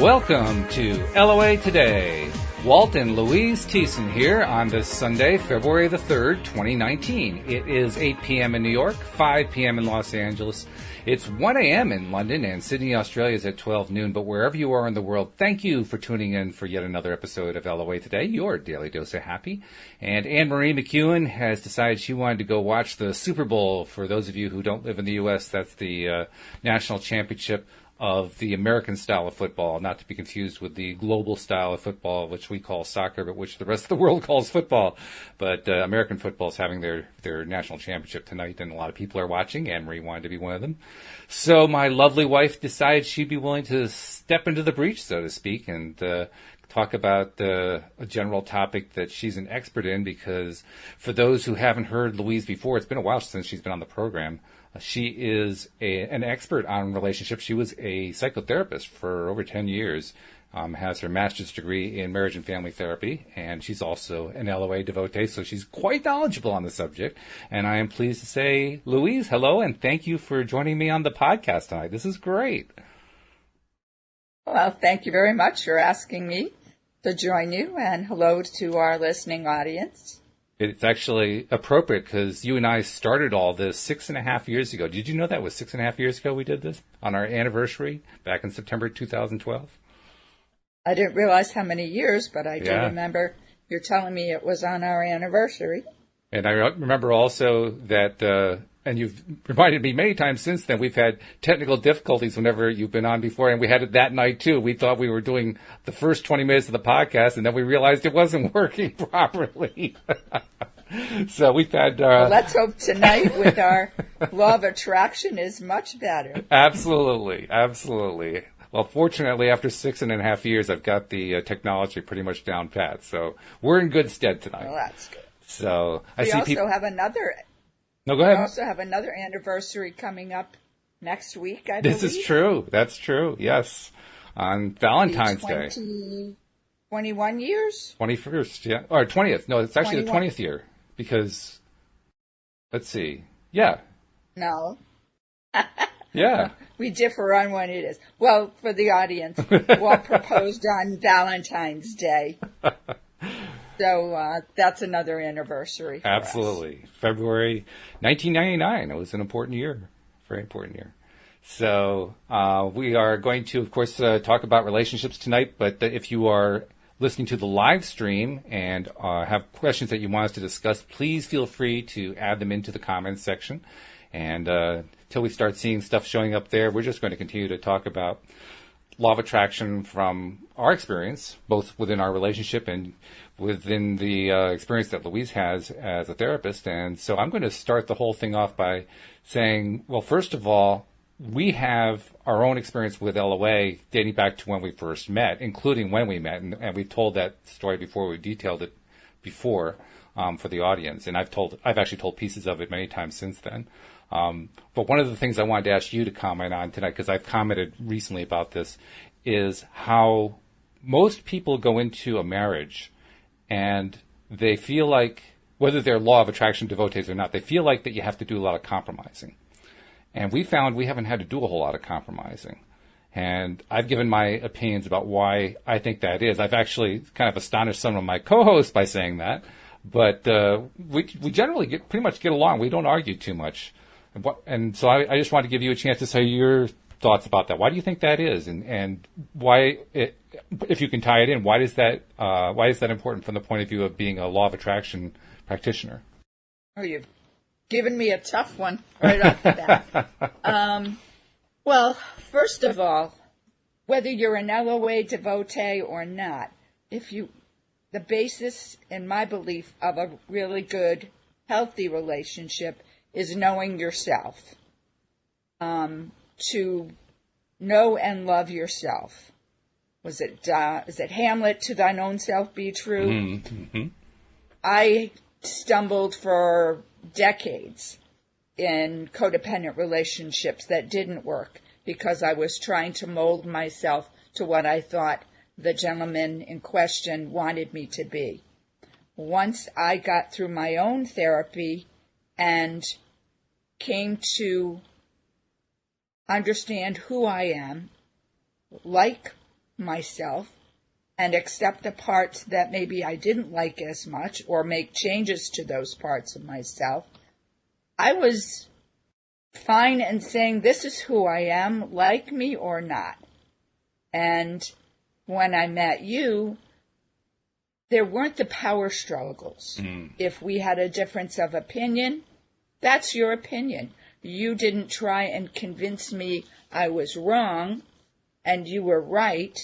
Welcome to LOA Today. Walt and Louise Thiessen here on this Sunday, February the 3rd, 2019. It is 8 p.m. in New York, 5 p.m. in Los Angeles. It's 1 a.m. in London, and Sydney, Australia is at 12 noon. But wherever you are in the world, thank you for tuning in for yet another episode of LOA Today, your daily dose of happy. And Anne-Marie McEwen has decided she wanted to go watch the Super Bowl. For those of you who don't live in the U.S., that's the national championship of the American style of football, not to be confused with the global style of football, which we call soccer, but which the rest of the world calls football. But American football is having their national championship tonight, and a lot of people are watching. Anne-Marie wanted to be one of them. So my lovely wife decided she'd be willing to step into the breach, so to speak, and talk about a general topic that she's an expert in, because for those who haven't heard Louise before, it's been a while since she's been on the program. She is an expert on relationships. She was a psychotherapist for over 10 years, has her master's degree in marriage and family therapy, and she's also an LOA devotee, so she's quite knowledgeable on the subject. And I am pleased to say, Louise, hello, and thank you for joining me on the podcast tonight. This is great. Well, thank you very much for asking me to join you, and hello to our listening audience. It's actually appropriate because you and I started all this 6.5 years ago. Did you know that was 6.5 years ago we did this on our anniversary back in September 2012? I didn't realize how many years, but I do remember you're telling me it was on our anniversary. And I remember also that, and you've reminded me many times since then, we've had technical difficulties whenever you've been on before, and we had it that night too. We thought we were doing the first 20 minutes of the podcast, and then we realized it wasn't working properly. So we've had... well, let's hope tonight with our law of attraction is much better. Absolutely, absolutely. Well, fortunately, after 6.5 years, I've got the technology pretty much down pat, so we're in good stead tonight. Well, that's good. So we also have another... No, go ahead. We also have another anniversary coming up next week, I believe. This is true. That's true, yes. On Valentine's Day. 21 years? 21st, yeah. Or 20th. No, it's actually 21. The 20th year. Because, let's see. Yeah. No. Yeah. We differ on when it is. Well, for the audience, Walt proposed on Valentine's Day. So that's another anniversary for Absolutely. us. February 1999. It was an important year. Very important year. So we are going to, of course, talk about relationships tonight. But if you are listening to the live stream and have questions that you want us to discuss, please feel free to add them into the comments section. And until we start seeing stuff showing up there, we're just going to continue to talk about law of attraction from our experience, both within our relationship and within the experience that Louise has as a therapist. And so I'm going to start the whole thing off by saying, well, first of all, we have our own experience with LOA dating back to when we first met, including when we met. And we've told that story before. We detailed it before for the audience. And I've actually told pieces of it many times since then. But one of the things I wanted to ask you to comment on tonight, because I've commented recently about this, is how most people go into a marriage and they feel like, whether they're law of attraction devotees or not, they feel like that you have to do a lot of compromising. And we found we haven't had to do a whole lot of compromising. And I've given my opinions about why I think that is. I've actually kind of astonished some of my co-hosts by saying that. But we generally pretty much get along. We don't argue too much. And so I just wanted to give you a chance to say your thoughts about that. Why do you think that is? And why, if you can tie it in, why is that important from the point of view of being a law of attraction practitioner? Oh, you've given me a tough one right off the bat. Well, first of all, whether you're an LOA devotee or not, the basis, in my belief, of a really good, healthy relationship is knowing yourself. To know and love yourself. Is it Hamlet, to thine own self be true? Mm-hmm. I stumbled for decades in codependent relationships that didn't work because I was trying to mold myself to what I thought the gentleman in question wanted me to be. Once I got through my own therapy and came to understand who I am, like myself and accept the parts that maybe I didn't like as much or make changes to those parts of myself, I was fine in saying, this is who I am, like me or not. And when I met you, there weren't the power struggles. If we had a difference of opinion, that's your opinion. You didn't try and convince me I was wrong and you were right.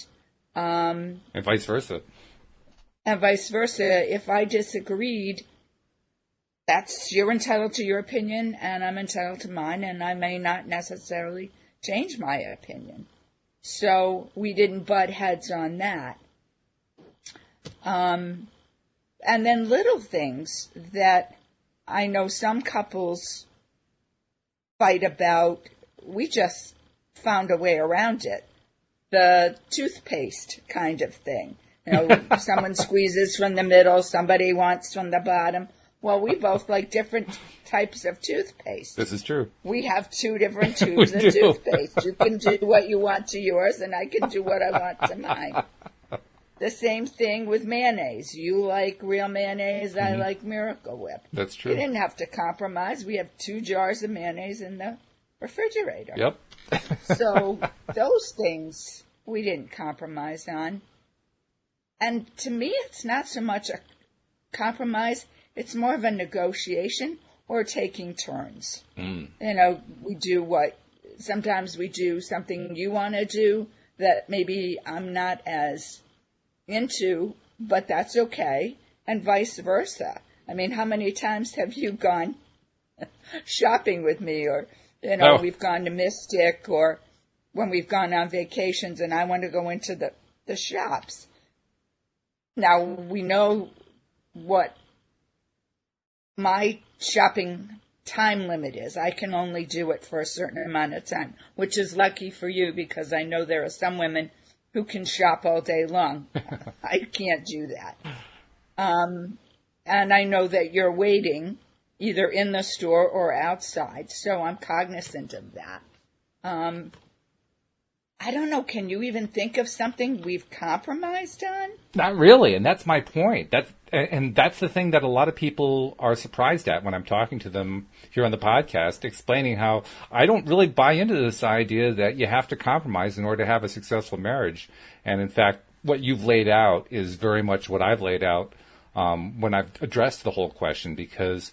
And vice versa. And vice versa. If I disagreed, you're entitled to your opinion and I'm entitled to mine, and I may not necessarily change my opinion. So we didn't butt heads on that. And then little things that I know some couples fight about, we just found a way around it. The toothpaste kind of thing. You know, someone squeezes from the middle, somebody wants from the bottom. Well, we both like different types of toothpaste. This is true. We have 2 different tubes of toothpaste. You can do what you want to yours, and I can do what I want to mine. The same thing with mayonnaise. You like real mayonnaise, I like Miracle Whip. That's true. We didn't have to compromise. We have 2 jars of mayonnaise in the refrigerator. Yep. So those things we didn't compromise on. And to me, it's not so much a compromise. It's more of a negotiation or taking turns. You know, sometimes we do something you want to do that maybe I'm not as into, but that's okay, and vice versa. I mean, how many times have you gone shopping with me, or, you know, we've gone to Mystic, or when we've gone on vacations and I want to go into the shops. Now, we know what my shopping time limit is. I can only do it for a certain amount of time, which is lucky for you because I know there are some women who can shop all day long. I can't do that. And I know that you're waiting either in the store or outside, so I'm cognizant of that. I don't know, can you even think of something we've compromised on? Not really, and that's my point. That's the thing that a lot of people are surprised at when I'm talking to them here on the podcast, explaining how I don't really buy into this idea that you have to compromise in order to have a successful marriage. And in fact, what you've laid out is very much what I've laid out when I've addressed the whole question, because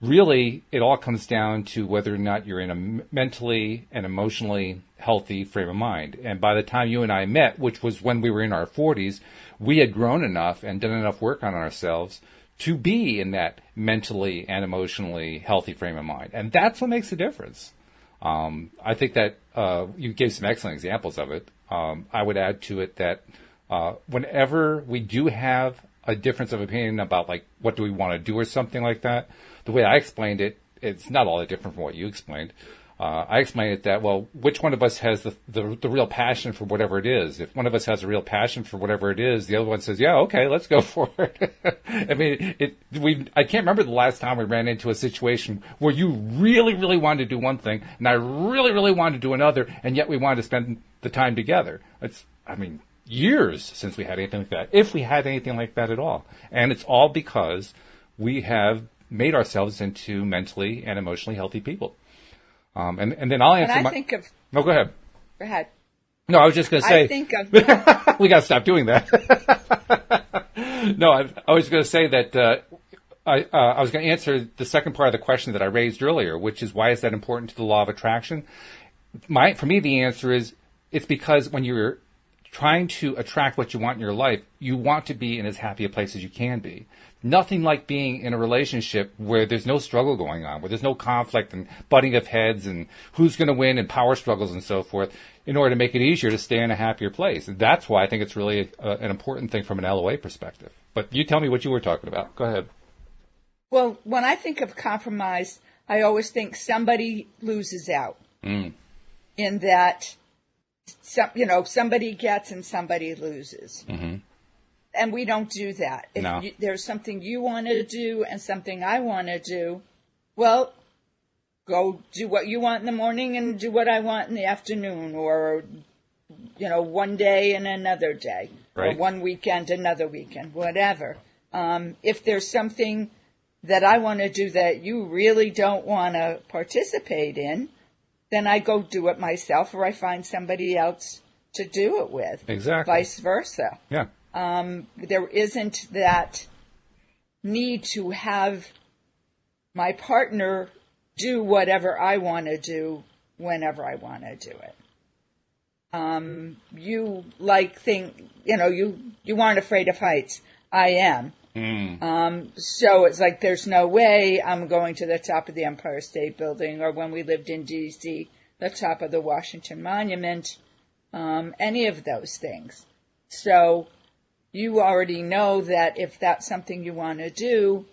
really it all comes down to whether or not you're in a mentally and emotionally healthy frame of mind. And by the time you and I met, which was when we were in our 40s, we had grown enough and done enough work on ourselves to be in that mentally and emotionally healthy frame of mind. And that's what makes a difference. I think that you gave some excellent examples of it. I would add to it that whenever we do have a difference of opinion about, like, what do we want to do or something like that, the way I explained it, it's not all that different from what you explained. I explained it that, well, which one of us has the real passion for whatever it is? If one of us has a real passion for whatever it is, the other one says, yeah, okay, let's go for it. I mean, I can't remember the last time we ran into a situation where you really, really wanted to do one thing and I really, really wanted to do another, and yet we wanted to spend the time together. Years since we had anything like that, if we had anything like that at all. And it's all because we have made ourselves into mentally and emotionally healthy people. And then I'll answer. No, go ahead. Go ahead. No, I was just going to say. We got to stop doing that. No, I was going to say that I was going to answer the second part of the question that I raised earlier, which is, why is that important to the law of attraction? For me, the answer is, it's because when you're trying to attract what you want in your life, you want to be in as happy a place as you can be. Nothing like being in a relationship where there's no struggle going on, where there's no conflict and butting of heads and who's going to win and power struggles and so forth, in order to make it easier to stay in a happier place. And that's why I think it's really an important thing from an LOA perspective. But you tell me what you were talking about. Go ahead. Well, when I think of compromise, I always think somebody loses out. In that, somebody gets and somebody loses. Mm-hmm. And we don't do that. If there's something you want to do and something I want to do, well, go do what you want in the morning and do what I want in the afternoon, or one day and another day, right. or one weekend, another weekend, whatever. If there's something that I want to do that you really don't want to participate in, then I go do it myself, or I find somebody else to do it with. Exactly. Vice versa. Yeah. There isn't that need to have my partner do whatever I want to do whenever I want to do it. You aren't afraid of heights. I am. So it's like there's no way I'm going to the top of the Empire State Building, or when we lived in D.C., the top of the Washington Monument, any of those things. So you already know that if that's something you want to do,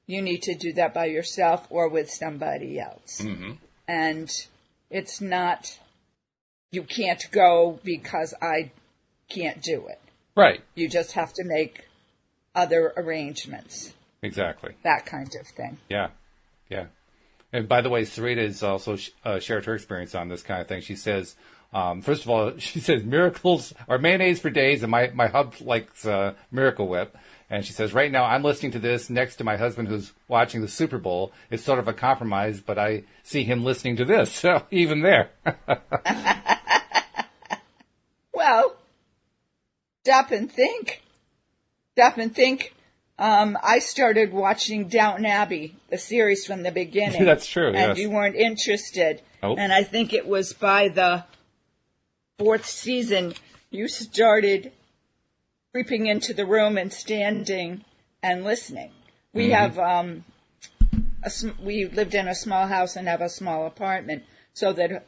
you need to do that by yourself or with somebody else. Mm-hmm. And it's not, you can't go because I can't do it. Right. You just have to make other arrangements. Exactly. That kind of thing. Yeah. Yeah. And by the way, Sarita has also shared her experience on this kind of thing. She says, first of all, she says miracles are mayonnaise for days, and my hub likes Miracle Whip. And she says, right now I'm listening to this next to my husband who's watching the Super Bowl. It's sort of a compromise, but I see him listening to this. So even there. Well, stop and think. I started watching Downton Abbey, the series from the beginning. That's true, and yes. You weren't interested. Oh. And I think it was by the 4th season you started creeping into the room and standing and listening. We have we lived in a small house and have a small apartment, so that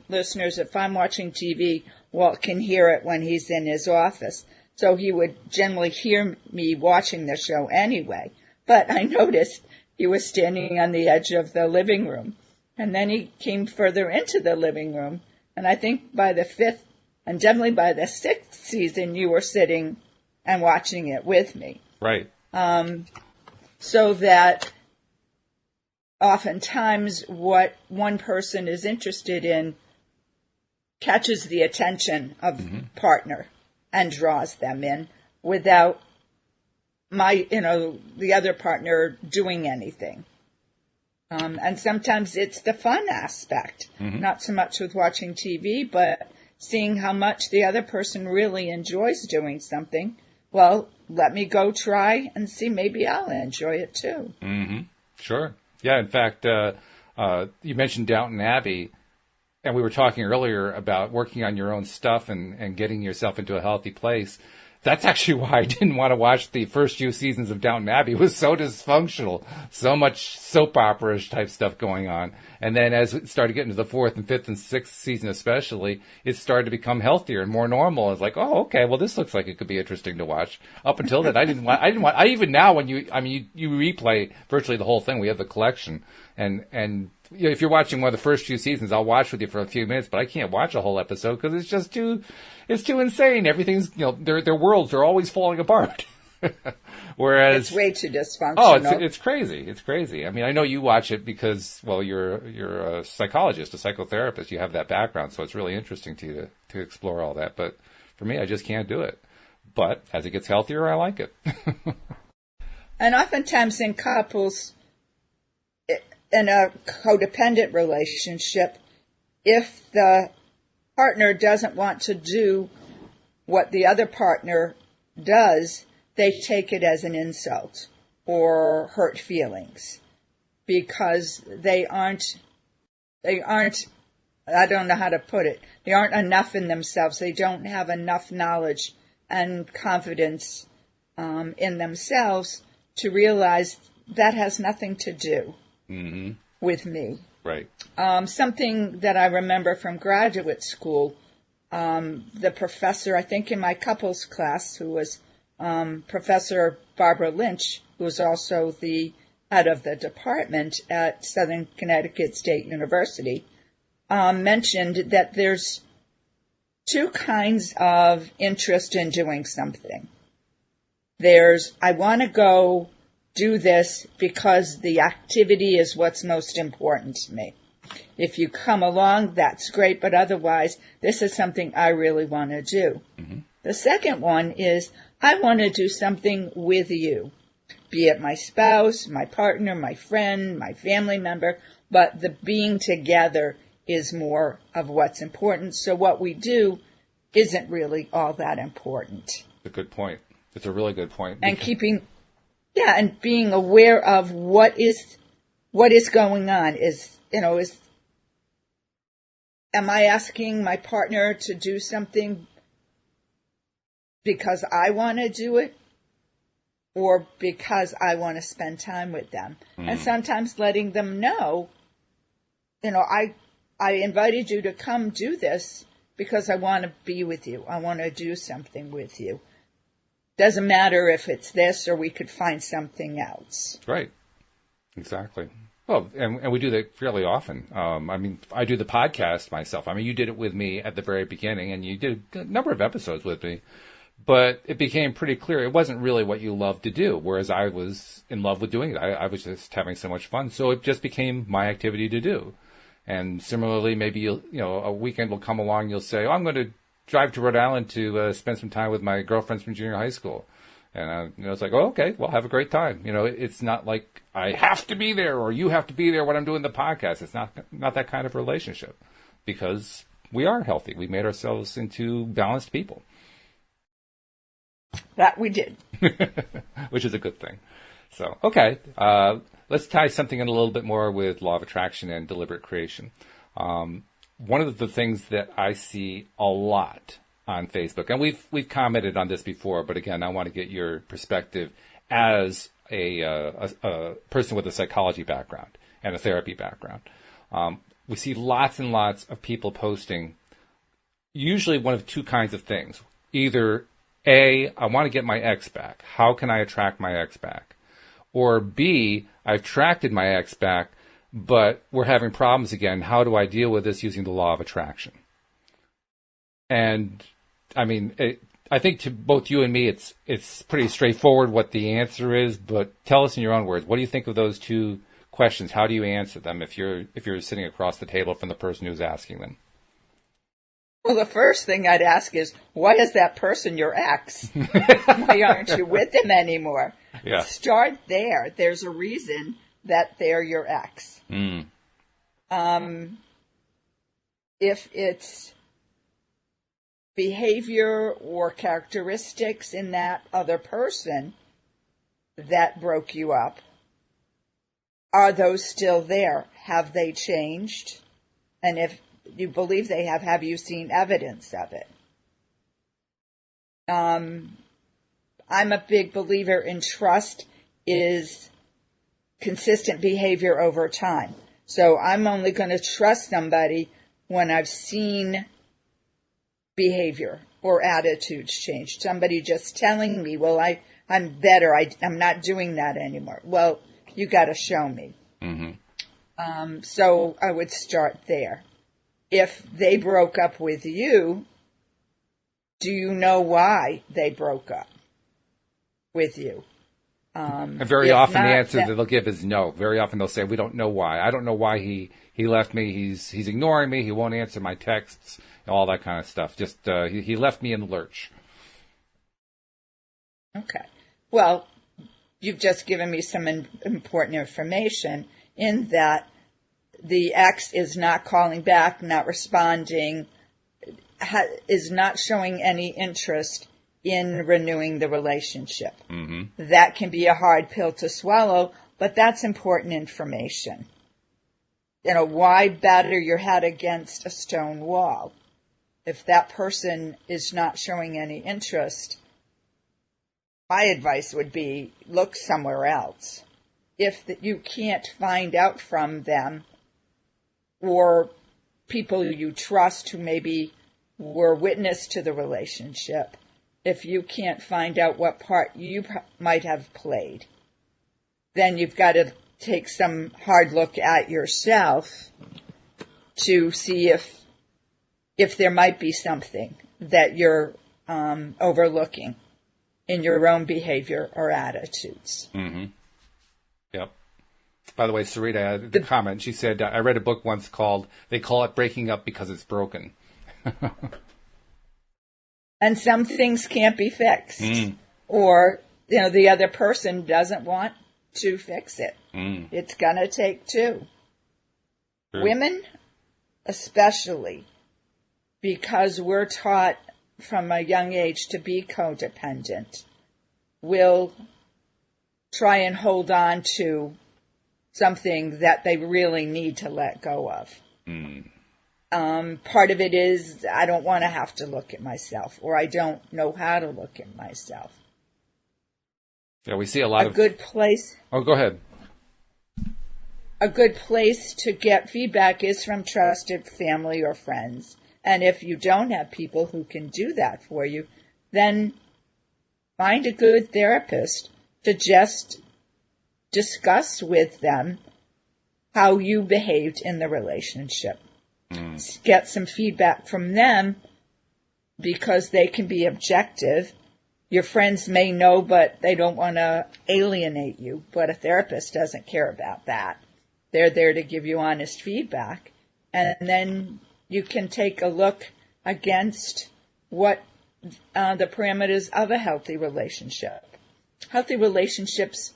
listeners, if I'm watching TV, Walt can hear it when he's in his office. So he would generally hear me watching the show anyway. But I noticed he was standing on the edge of the living room. And then he came further into the living room. And I think by the 5th, and definitely by the 6th season, you were sitting and watching it with me. Right. So that oftentimes what one person is interested in catches the attention of partner and draws them in without the other partner doing anything. And sometimes it's the fun aspect, not so much with watching TV, but seeing how much the other person really enjoys doing something. Well, let me go try and see, maybe I'll enjoy it too. Mm-hmm. Sure. Yeah, in fact, you mentioned Downton Abbey, and we were talking earlier about working on your own stuff and getting yourself into a healthy place. That's actually why I didn't want to watch the first few seasons of Downton Abbey. It was so dysfunctional, so much soap opera-ish type stuff going on. And then as it started getting to the 4th and 5th and 6th season especially, it started to become healthier and more normal. I was like, oh, okay, well, this looks like it could be interesting to watch. Up until then, I even now when you replay virtually the whole thing, we have the collection. And if you're watching one of the first few seasons, I'll watch with you for a few minutes, but I can't watch a whole episode because it's just too insane. Everything's, their worlds are always falling apart. Whereas it's way too dysfunctional. Oh, it's crazy. It's crazy. I mean, I know you watch it because, well, you're a psychologist, a psychotherapist. You have that background, so it's really interesting to you to explore all that. But for me, I just can't do it. But as it gets healthier, I like it. And oftentimes in couples, in a codependent relationship, if the partner doesn't want to do what the other partner does, they take it as an insult or hurt feelings because they aren't, I don't know how to put it, they aren't enough in themselves. They don't have enough knowledge and confidence in themselves to realize that has nothing to do with me. Right. Something that I remember from graduate school, the professor, I think in my couples class, who was Professor Barbara Lynch, who was also the head of the department at Southern Connecticut State University, mentioned that there's two kinds of interest in doing something. There's, I want to go do this because the activity is what's most important to me. If you come along, that's great, but otherwise, this is something I really want to do. Mm-hmm. The second one is, I want to do something with you, be it my spouse, my partner, my friend, my family member, but the being together is more of what's important. So what we do isn't really all that important. A good point. It's a really good point. And and being aware of what is going on am I asking my partner to do something because I want to do it or because I want to spend time with them? And sometimes letting them know, I invited you to come do this because I want to be with you. I want to do something with you. Doesn't matter if it's this or we could find something else. Right. Exactly. Well, and we do that fairly often. I do the podcast myself. You did it with me at the very beginning, and you did a number of episodes with me. But it became pretty clear it wasn't really what you loved to do, whereas I was in love with doing it. I was just having so much fun. So it just became my activity to do. And similarly, maybe a weekend will come along, you'll say, I'm going to drive to Rhode Island to spend some time with my girlfriends from junior high school. And it's like, oh, okay, well, have a great time. It's not like I have to be there or you have to be there when I'm doing the podcast. It's not that kind of relationship because we are healthy. We made ourselves into balanced people. That we did. Which is a good thing. So, okay, let's tie something in a little bit more with law of attraction and deliberate creation. One of the things that I see a lot on Facebook, and we've commented on this before, but again, I want to get your perspective as a person with a psychology background and a therapy background. We see lots and lots of people posting usually one of two kinds of things. Either A, I want to get my ex back. How can I attract my ex back? Or B, I've attracted my ex back, but we're having problems again. How do I deal with this using the law of attraction? And I think to both you and me, it's pretty straightforward what the answer is. But tell us in your own words, what do you think of those two questions? How do you answer them if you're sitting across the table from the person who's asking them? Well, the first thing I'd ask is, why is that person your ex? Why aren't you with him anymore? Yeah. Start there. There's a reason that they're your ex. If it's behavior or characteristics in that other person that broke you up, are those still there? Have they changed? And if you believe they have you seen evidence of it? I'm a big believer in trust is consistent behavior over time. So I'm only going to trust somebody when I've seen behavior or attitudes change. Somebody just telling me, well, I'm better. I'm not doing that anymore. Well, you got to show me. So I would start there. If they broke up with you, do you know why they broke up with you? And very often the answer that they'll give is no. Very often they'll say, we don't know why. I don't know why he left me. He's ignoring me. He won't answer my texts, all that kind of stuff. Just he left me in the lurch. Okay. Well, you've just given me some important information in that the ex is not calling back, not responding, is not showing any interest in renewing the relationship. That can be a hard pill to swallow, but that's important information. Why batter your head against a stone wall? If that person is not showing any interest, my advice would be look somewhere else. If you can't find out from them or people you trust who maybe were witness to the relationship, if you can't find out what part you might have played, then you've got to take some hard look at yourself to see if there might be something that you're overlooking in your own behavior or attitudes. Yep. By the way, Sarita had the comment. She said, I read a book once called, they call it breaking up because it's broken. And some things can't be fixed. Or, the other person doesn't want to fix it. It's going to take two. True. Women, especially, because we're taught from a young age to be codependent, will try and hold on to something that they really need to let go of. Part of it is I don't want to have to look at myself, or I don't know how to look at myself. Yeah, we see a lot of... A good place... Oh, go ahead. A good place to get feedback is from trusted family or friends. And if you don't have people who can do that for you, then find a good therapist to just discuss with them how you behaved in the relationship. Get some feedback from them because they can be objective. Your friends may know, but they don't want to alienate you. But a therapist doesn't care about that. They're there to give you honest feedback. And then you can take a look against what the parameters of a healthy relationship. Healthy relationships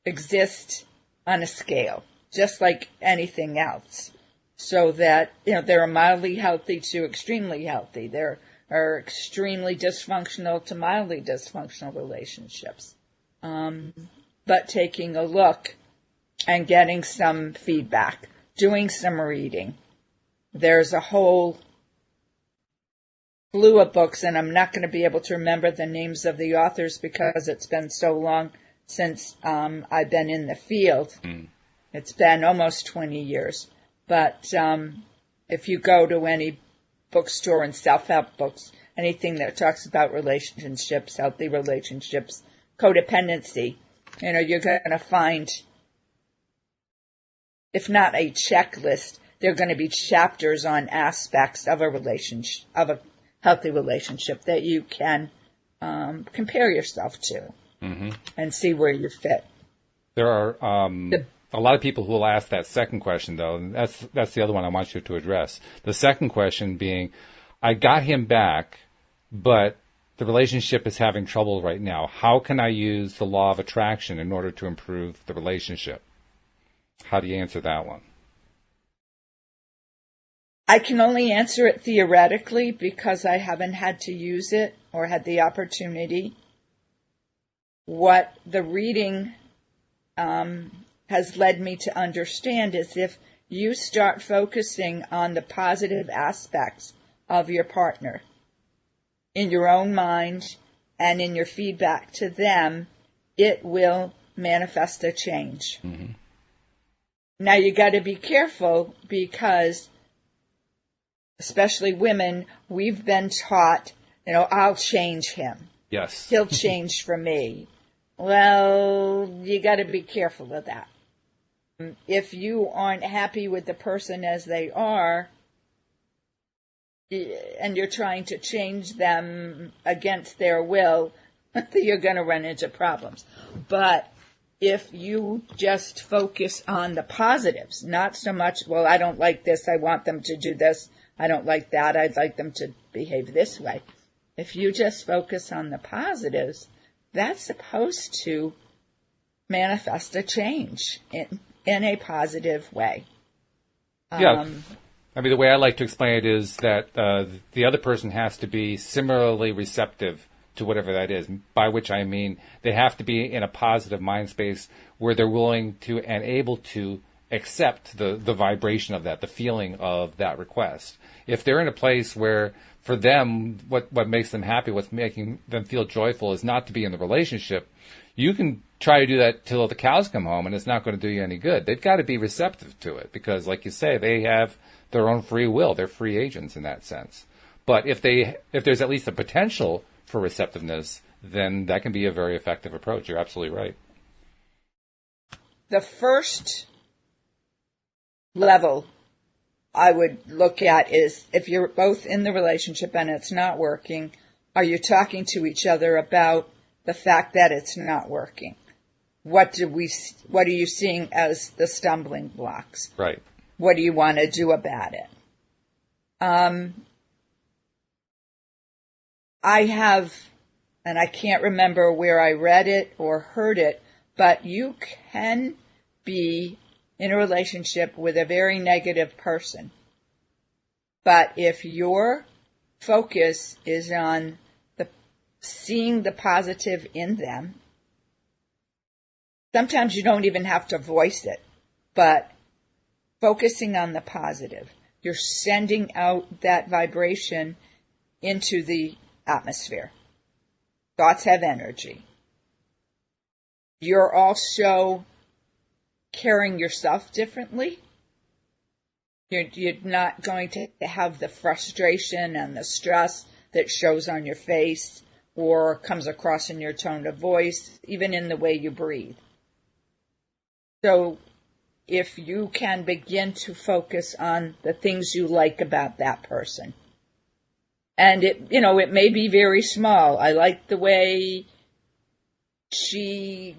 exist on a scale, just like anything else. So that, they're mildly healthy to extremely healthy. There are extremely dysfunctional to mildly dysfunctional relationships. But taking a look and getting some feedback, doing some reading. There's a whole slew of books, and I'm not going to be able to remember the names of the authors because it's been so long since I've been in the field. It's been almost 20 years. But if you go to any bookstore and self-help books, anything that talks about relationships, healthy relationships, codependency, you're going to find, if not a checklist, there are going to be chapters on aspects of a relationship, of a healthy relationship that you can compare yourself to and see where you fit. There are a lot of people who will ask that second question, though, and that's the other one I want you to address. The second question being, I got him back, but the relationship is having trouble right now. How can I use the law of attraction in order to improve the relationship? How do you answer that one? I can only answer it theoretically because I haven't had to use it or had the opportunity. What the reading has led me to understand is if you start focusing on the positive aspects of your partner in your own mind and in your feedback to them, it will manifest a change. Now you got to be careful because, especially women, we've been taught, I'll change him. Yes. He'll change for me. Well, you got to be careful of that. If you aren't happy with the person as they are, and you're trying to change them against their will, you're going to run into problems. But if you just focus on the positives, not so much, well, I don't like this, I want them to do this, I don't like that, I'd like them to behave this way. If you just focus on the positives, that's supposed to manifest a change in a positive way. Yeah. The way I like to explain it is that the other person has to be similarly receptive to whatever that is, by which I mean they have to be in a positive mind space where they're willing to and able to accept the vibration of that, the feeling of that request. If they're in a place where for them, what makes them happy, what's making them feel joyful is not to be in the relationship, you can try to do that till the cows come home and it's not going to do you any good. They've got to be receptive to it because, like you say, they have their own free will. They're free agents in that sense. But if there's at least a potential for receptiveness, then that can be a very effective approach. You're absolutely right. The first level I would look at is if you're both in the relationship and it's not working, are you talking to each other about the fact that it's not working? what are you seeing as the stumbling blocks? Right. What do you want to do about it? I have, and I can't remember where I read it or heard it, but you can be in a relationship with a very negative person. But if your focus is on seeing the positive in them, sometimes you don't even have to voice it, but focusing on the positive, you're sending out that vibration into the atmosphere. Thoughts have energy. You're also carrying yourself differently. You're not going to have the frustration and the stress that shows on your face or comes across in your tone of voice, even in the way you breathe. So if you can begin to focus on the things you like about that person, and it may be very small. I like the way she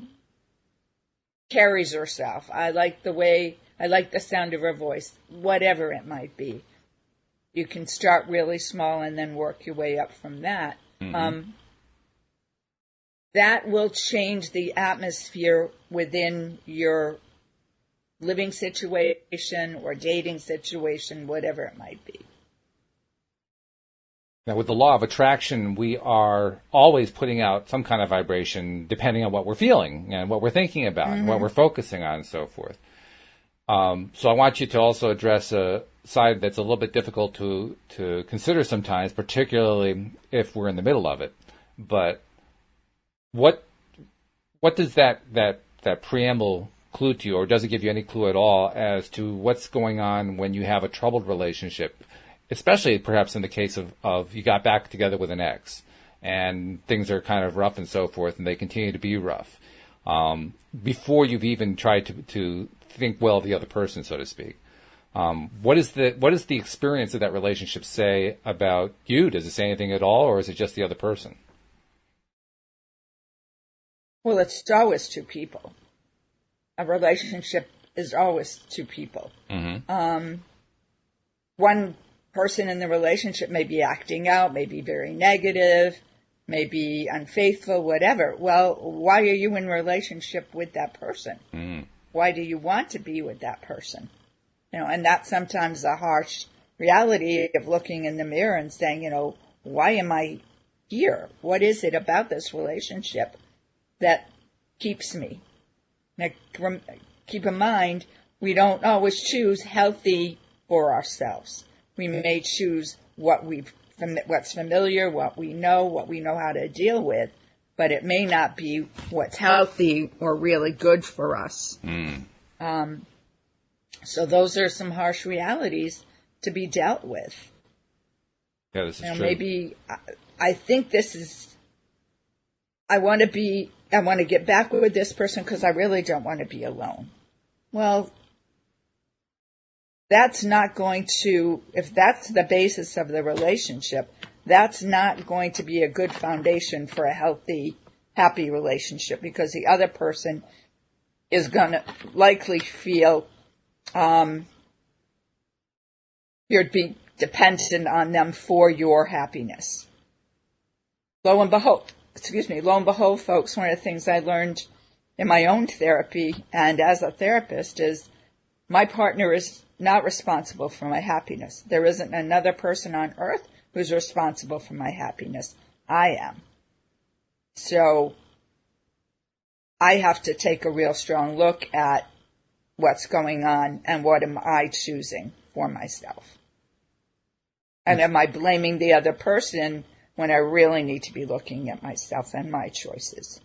carries herself. I like the sound of her voice, whatever it might be. You can start really small and then work your way up from that. Mm-hmm. That will change the atmosphere within your living situation or dating situation, whatever it might be. Now, with the law of attraction, we are always putting out some kind of vibration depending on what we're feeling and what we're thinking about and what we're focusing on and so forth. So I want you to also address a side that's a little bit difficult to consider sometimes, particularly if we're in the middle of it. But what does that preamble clue to you, or does it give you any clue at all as to what's going on when you have a troubled relationship, especially perhaps in the case of you got back together with an ex and things are kind of rough and so forth, and they continue to be rough before you've even tried to think well of the other person, so to speak. What does the experience of that relationship say about you? Does it say anything at all, or is it just the other person? Well, it's always two people. A relationship is always two people. Mm-hmm. One person in the relationship may be acting out, may be very negative, may be unfaithful, whatever. Well, why are you in a relationship with that person? Mm. Why do you want to be with that person? And that's sometimes the harsh reality of looking in the mirror and saying, why am I here? What is it about this relationship that keeps me? Now, keep in mind, we don't always choose healthy for ourselves. We may choose what's familiar, what we know how to deal with, but it may not be what's healthy or really good for us. Mm. So those are some harsh realities to be dealt with. Yeah, this is true. Maybe I think this is. I want to get back with this person because I really don't want to be alone. Well, that's not going to, if that's the basis of the relationship, that's not going to be a good foundation for a healthy, happy relationship, because the other person is going to likely feel you'd be dependent on them for your happiness. Lo and behold, folks, one of the things I learned in my own therapy and as a therapist is my partner is not responsible for my happiness. There isn't another person on earth who's responsible for my happiness. I am. So I have to take a real strong look at what's going on and what am I choosing for myself. And am I blaming the other person when I really need to be looking at myself and my choices?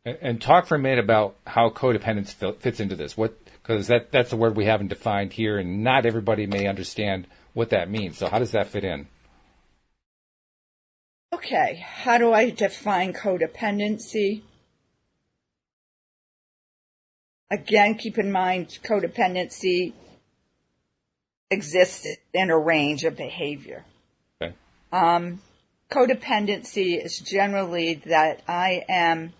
And talk for a minute about how codependence fits into this. Because that's a word we haven't defined here, and not everybody may understand what that means. So how does that fit in? Okay, how do I define codependency? Again, keep in mind, codependency exists in a range of behavior. Okay. Codependency is generally that I am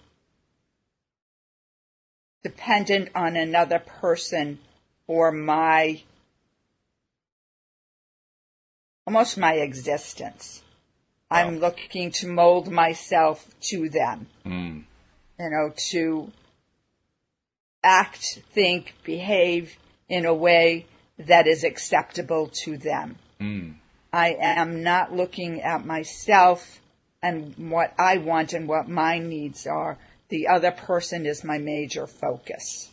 dependent on another person for almost my existence. Wow. I'm looking to mold myself to them, to act, think, behave in a way that is acceptable to them. I am not looking at myself and what I want and what my needs are. The other person is my major focus.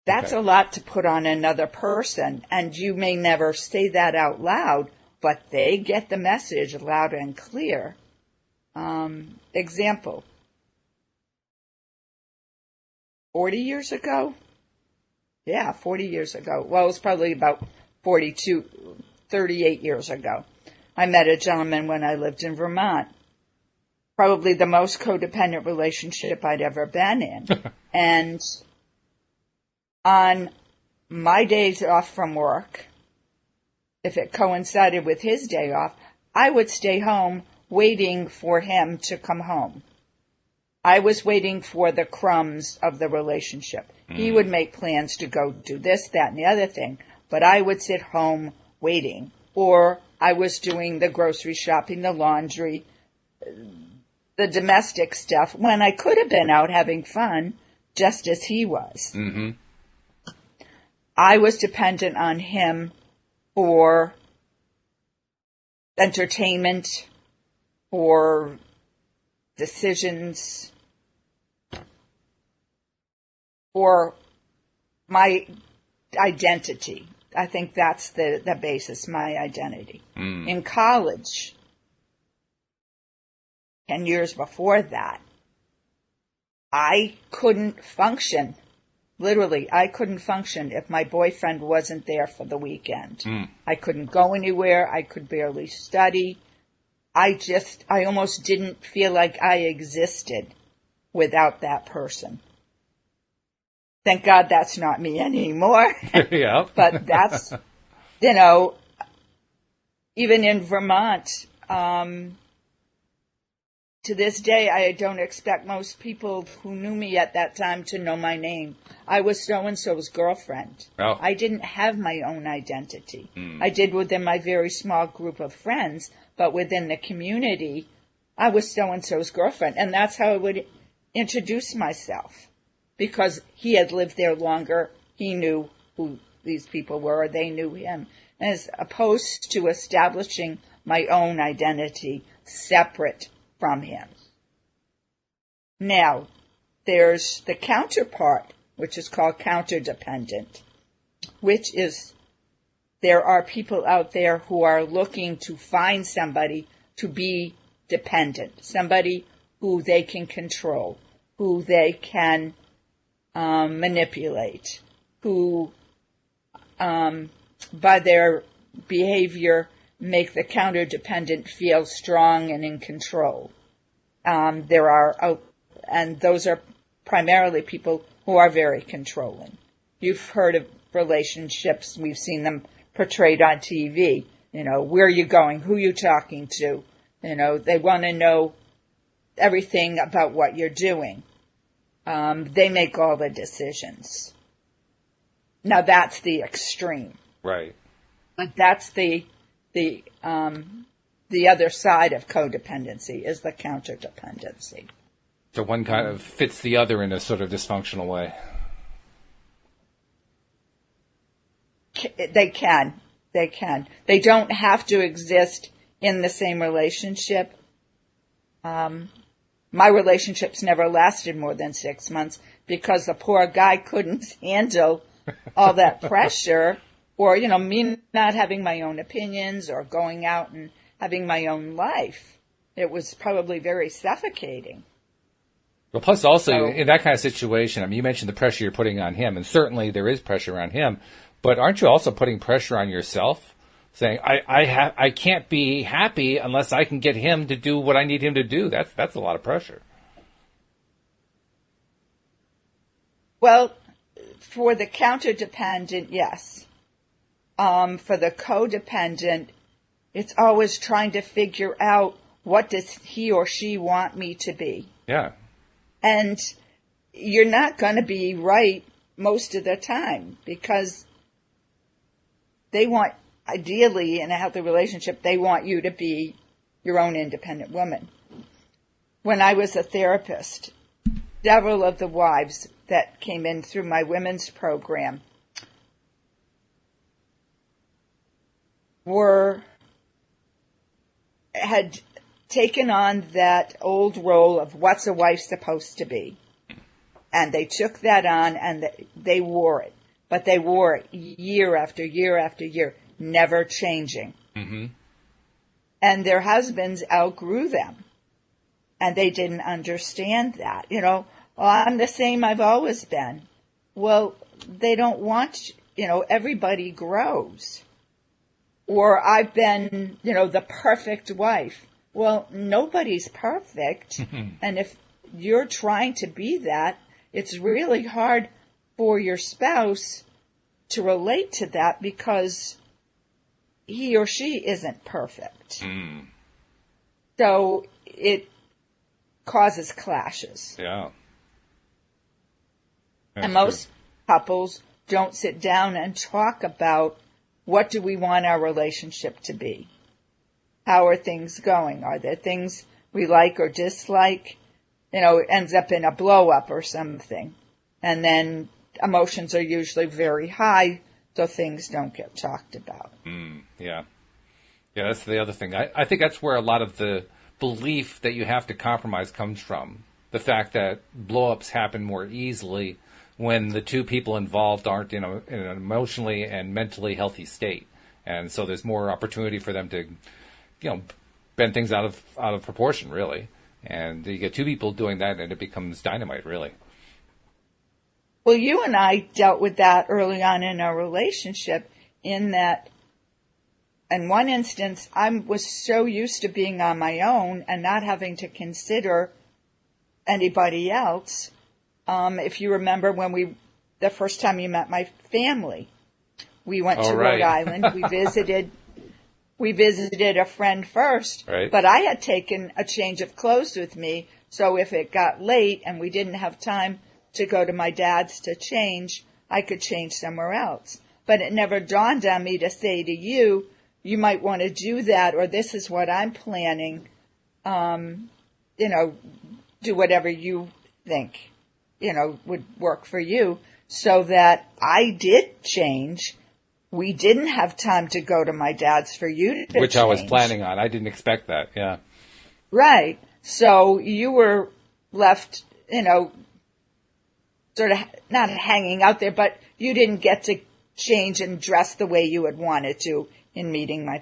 That's a lot to put on another person, and you may never say that out loud, but they get the message loud and clear. Example. 40 years ago? Yeah, 40 years ago. Well, it was probably about 38 years ago. I met a gentleman when I lived in Vermont. Probably the most codependent relationship I'd ever been in. And on my days off from work, if it coincided with his day off, I would stay home waiting for him to come home. I was waiting for the crumbs of the relationship. He would make plans to go do this, that, and the other thing, but I would sit home waiting. Or I was doing the grocery shopping, the laundry, the domestic stuff, when I could have been out having fun, just as he was. Mm-hmm. I was dependent on him for entertainment, for decisions, for my identity. I think that's the basis, my identity. In college, 10 years before that, I couldn't function. Literally, I couldn't function if my boyfriend wasn't there for the weekend. I couldn't go anywhere. I could barely study. I almost didn't feel like I existed without that person. Thank God that's not me anymore. Yeah. But that's, even in Vermont, to this day, I don't expect most people who knew me at that time to know my name. I was so-and-so's girlfriend. Oh. I didn't have my own identity. I did within my very small group of friends, but within the community, I was so-and-so's girlfriend. And that's how I would introduce myself. Because he had lived there longer, he knew who these people were, or they knew him. As opposed to establishing my own identity separate from him. Now, there's the counterpart, which is called counterdependent, which is there are people out there who are looking to find somebody to be dependent, somebody who they can control, who they can manipulate, who by their behavior make the counterdependent feel strong and in control. And those are primarily people who are very controlling. You've heard of relationships, we've seen them portrayed on TV. Where are you going? Who are you talking to? They want to know everything about what you're doing. They make all the decisions. Now that's the extreme. Right. But that's the other side of codependency is the counterdependency. So one kind of fits the other in a sort of dysfunctional way. They can. They don't have to exist in the same relationship. My relationships never lasted more than 6 months because the poor guy couldn't handle all that pressure or, me not having my own opinions or going out and having my own life. It was probably very suffocating. Well, plus also in that kind of situation, you mentioned the pressure you're putting on him, and certainly there is pressure on him, but aren't you also putting pressure on yourself? Saying, I can't be happy unless I can get him to do what I need him to do. That's a lot of pressure. Well, for the counterdependent, yes. For the codependent, it's always trying to figure out what does he or she want me to be. Yeah. And you're not going to be right most of the time, because they want, ideally in a healthy relationship, they want you to be your own independent woman. When I was a therapist, several of the wives that came in through my women's program had taken on that old role of what's a wife supposed to be. And they took that on and they wore it. But they wore it year after year after year, never changing. Mm-hmm. And their husbands outgrew them. And they didn't understand that. Oh, I'm the same I've always been. Well, they don't want, everybody grows. Or I've been, the perfect wife. Well, nobody's perfect. And if you're trying to be that, it's really hard for your spouse to relate to that, because he or she isn't perfect. Mm. So it causes clashes. Yeah. That's and most couples don't sit down and talk about, what do we want our relationship to be? How are things going? Are there things we like or dislike? It ends up in a blow up or something. And then emotions are usually very high, so things don't get talked about. Yeah. Yeah, that's the other thing. I think that's where a lot of the belief that you have to compromise comes from. The fact that blow-ups happen more easily when the two people involved aren't in an emotionally and mentally healthy state. And so there's more opportunity for them to, bend things out of proportion, really. And you get two people doing that, and it becomes dynamite, really. Well, you and I dealt with that early on in our relationship, in that, in one instance, I was so used to being on my own and not having to consider anybody else. If you remember the first time you met my family, we went to right. Rhode Island. We visited a friend first, right. But I had taken a change of clothes with me, so if it got late and we didn't have time to go to my dad's to change, I could change somewhere else. But it never dawned on me to say to you, you might want to do that, or this is what I'm planning. Do whatever you think, would work for you. So that I did change. We didn't have time to go to my dad's for you to Which change. I was planning on. I didn't expect that, yeah. Right. So you were left, sort of not hanging out there, but you didn't get to change and dress the way you had wanted to in meeting my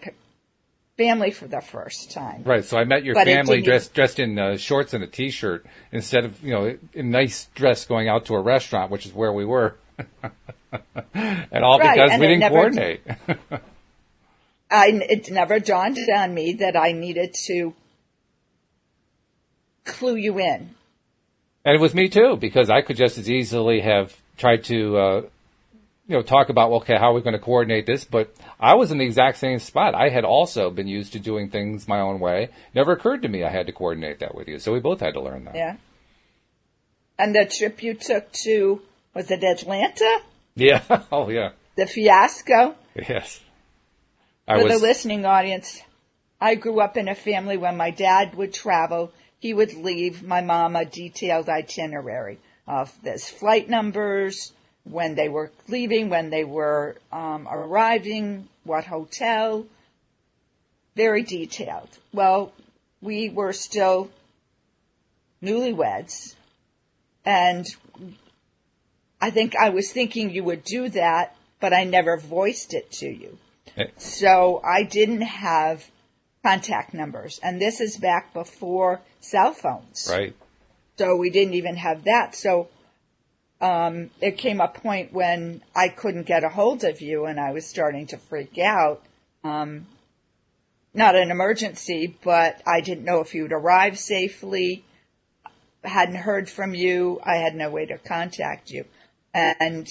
family for the first time. Right. So I met your family dressed in shorts and a T-shirt instead of, a nice dress going out to a restaurant, which is where we were. And all because we didn't coordinate. It never dawned on me that I needed to clue you in. And it was me too, because I could just as easily have tried to, talk about, okay, how are we going to coordinate this? But I was in the exact same spot. I had also been used to doing things my own way. Never occurred to me I had to coordinate that with you. So we both had to learn that. Yeah. And the trip you took to, was it Atlanta? Yeah. Oh, yeah. The fiasco? Yes. For the listening audience, I grew up in a family when my dad would travel, he would leave my mom a detailed itinerary of this flight numbers, when they were leaving, when they were arriving, what hotel. Very detailed. Well, we were still newlyweds, and I think I was thinking you would do that, but I never voiced it to you. So I didn't have contact numbers. And this is back before cell phones. Right. So we didn't even have that. So it came a point when I couldn't get a hold of you and I was starting to freak out. Not an emergency, but I didn't know if you'd arrive safely. Hadn't heard from you. I had no way to contact you. And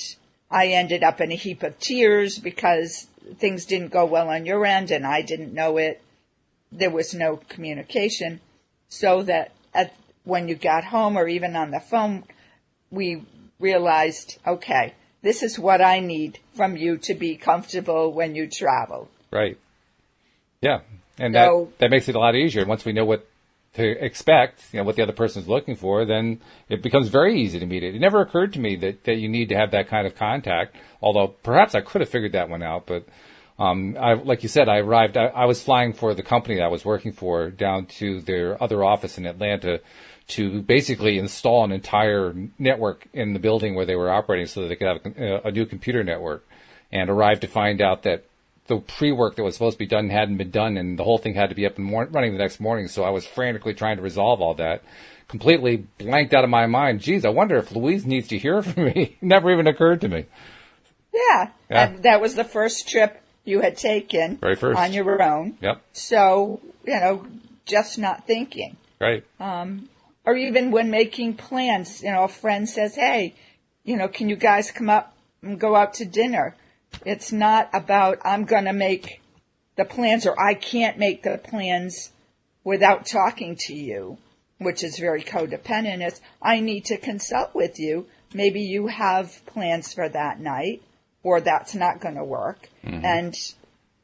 I ended up in a heap of tears because things didn't go well on your end and I didn't know it. There was no communication. So that when you got home or even on the phone, we realized, okay, this is what I need from you to be comfortable when you travel. Right. Yeah. And So, that makes it a lot easier. Once we know what to expect, what the other person's looking for, then it becomes very easy to meet it. It never occurred to me that you need to have that kind of contact, although perhaps I could have figured that one out. But like you said, I was flying for the company that I was working for down to their other office in Atlanta to basically install an entire network in the building where they were operating so that they could have a new computer network, and arrived to find out that the pre-work that was supposed to be done hadn't been done, and the whole thing had to be up and running the next morning. So I was frantically trying to resolve all that, completely blanked out of my mind. Geez, I wonder if Louise needs to hear from me. Never even occurred to me. Yeah. And that was the first trip you had taken. Very first. On your own. Yep. So, just not thinking. Right. Or even when making plans, a friend says, hey, can you guys come up and go out to dinner? It's not about I'm going to make the plans or I can't make the plans without talking to you, which is very codependent. It's I need to consult with you. Maybe you have plans for that night or that's not going to work. Mm-hmm. And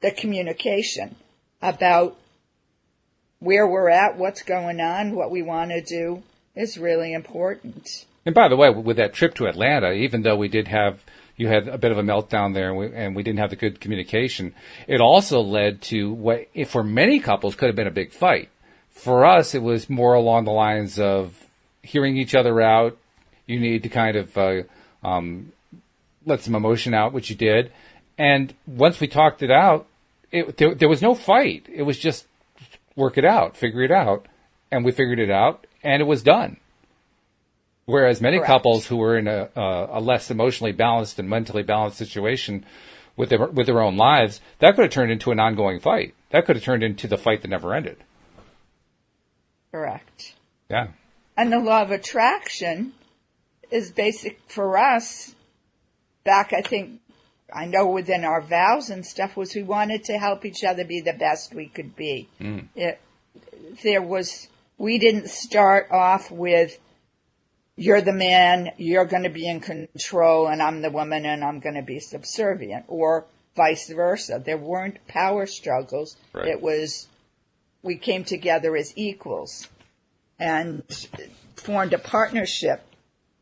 the communication about where we're at, what's going on, what we want to do is really important. And by the way, with that trip to Atlanta, even though you had a bit of a meltdown there and we didn't have the good communication, it also led to what, for many couples, could have been a big fight. For us, it was more along the lines of hearing each other out. You need to kind of let some emotion out, which you did. And once we talked it out, there was no fight. It was just work it out, figure it out. And we figured it out, and it was done. Whereas many Correct. couples who were in a less emotionally balanced and mentally balanced situation with their own lives, that could have turned into an ongoing fight. That could have turned into the fight that never ended. Correct. Yeah. And the law of attraction is basic for us. Back, I know within our vows and stuff, was we wanted to help each other be the best we could be. Mm. We didn't start off with, you're the man, you're going to be in control, and I'm the woman, and I'm going to be subservient, or vice versa. There weren't power struggles. Right. It was, we came together as equals and formed a partnership.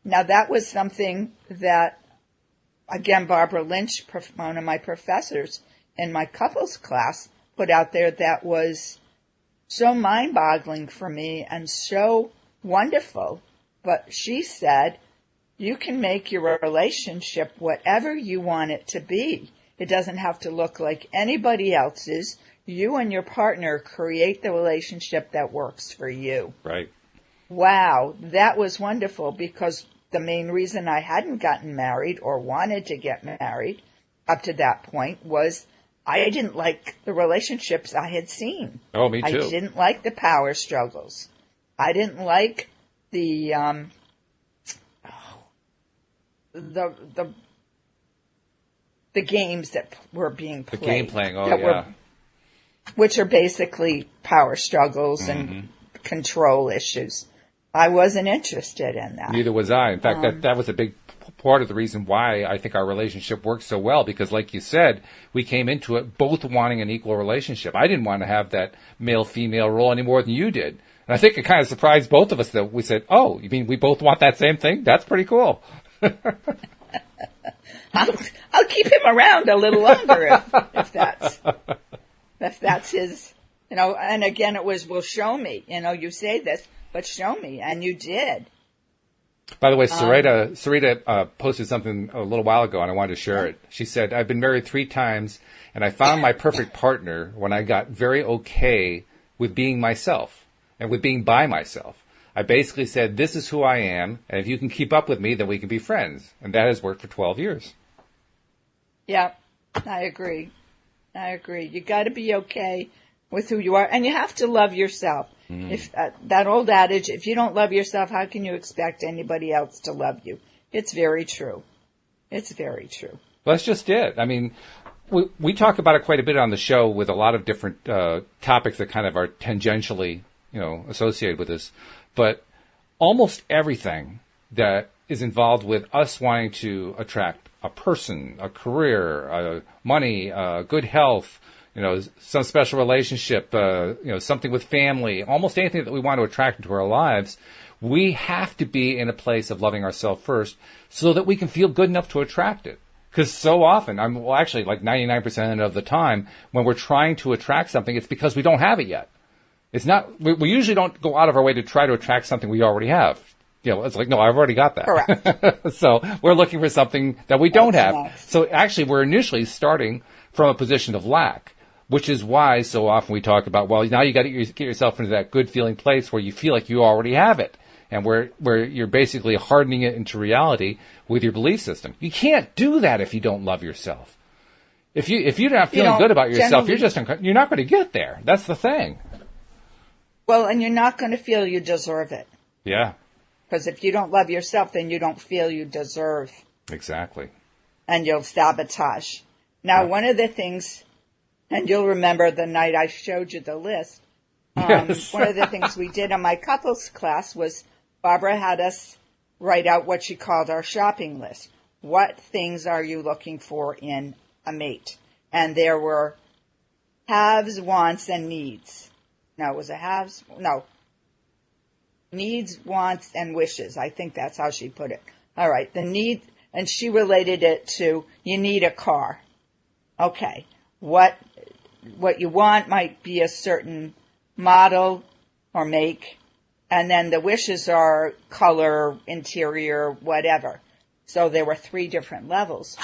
Now, that was something that, again, Barbara Lynch, one of my professors in my couples class, put out there that was so mind-boggling for me and so wonderful. But she said, you can make your relationship whatever you want it to be. It doesn't have to look like anybody else's. You and your partner create the relationship that works for you. Right. Wow, that was wonderful, because the main reason I hadn't gotten married or wanted to get married up to that point was I didn't like the relationships I had seen. Oh, me too. I didn't like the power struggles. I didn't like the games that were being played. The game playing, yeah. Which are basically power struggles and control issues. I wasn't interested in that. Neither was I. In fact, that was a big part of the reason why I think our relationship worked so well, because like you said, we came into it both wanting an equal relationship. I didn't want to have that male-female role any more than you did. And I think it kind of surprised both of us that we said, oh, you mean we both want that same thing? That's pretty cool. I'll keep him around a little longer if that's his, and again, it was, well, show me, you say this, but show me. And you did. By the way, Sarita posted something a little while ago, and I wanted to share it. She said, I've been married 3 times, and I found my perfect partner when I got very okay with being myself and with being by myself. I basically said, this is who I am, and if you can keep up with me, then we can be friends. And that has worked for 12 years. Yeah, I agree. You got to be okay with who you are, and you have to love yourself. If that old adage, if you don't love yourself, how can you expect anybody else to love you? It's very true. It's very true. Well, that's just it. I mean, we talk about it quite a bit on the show with a lot of different topics that kind of are tangentially, associated with this. But almost everything that is involved with us wanting to attract a person, a career, money, good health, some special relationship, something with family, almost anything that we want to attract into our lives, we have to be in a place of loving ourselves first so that we can feel good enough to attract it. Because so often, actually like 99% of the time, when we're trying to attract something, it's because we don't have it yet. It's not, we usually don't go out of our way to try to attract something we already have. It's like, no, I've already got that. Correct. So we're looking for something that we don't have. Nice. So actually, we're initially starting from a position of lack, which is why so often we talk about, well, now you got to get yourself into that good feeling place where you feel like you already have it. And where you're basically hardening it into reality with your belief system. You can't do that if you don't love yourself. If you're not feeling good about yourself, you're not going to get there. That's the thing. Well, and you're not going to feel you deserve it. Yeah. Because if you don't love yourself, then you don't feel you deserve. Exactly. And you'll sabotage. Now, one of the things, and you'll remember the night I showed you the list, yes. One of the things we did in my couples class was Barbara had us write out what she called our shopping list. What things are you looking for in a mate? And there were haves, wants, and needs. No, it was a haves. No. Needs, wants, and wishes. I think that's how she put it. All right. The need, and she related it to you need a car. Okay. What you want might be a certain model or make. And then the wishes are color, interior, whatever. So there were 3 different levels.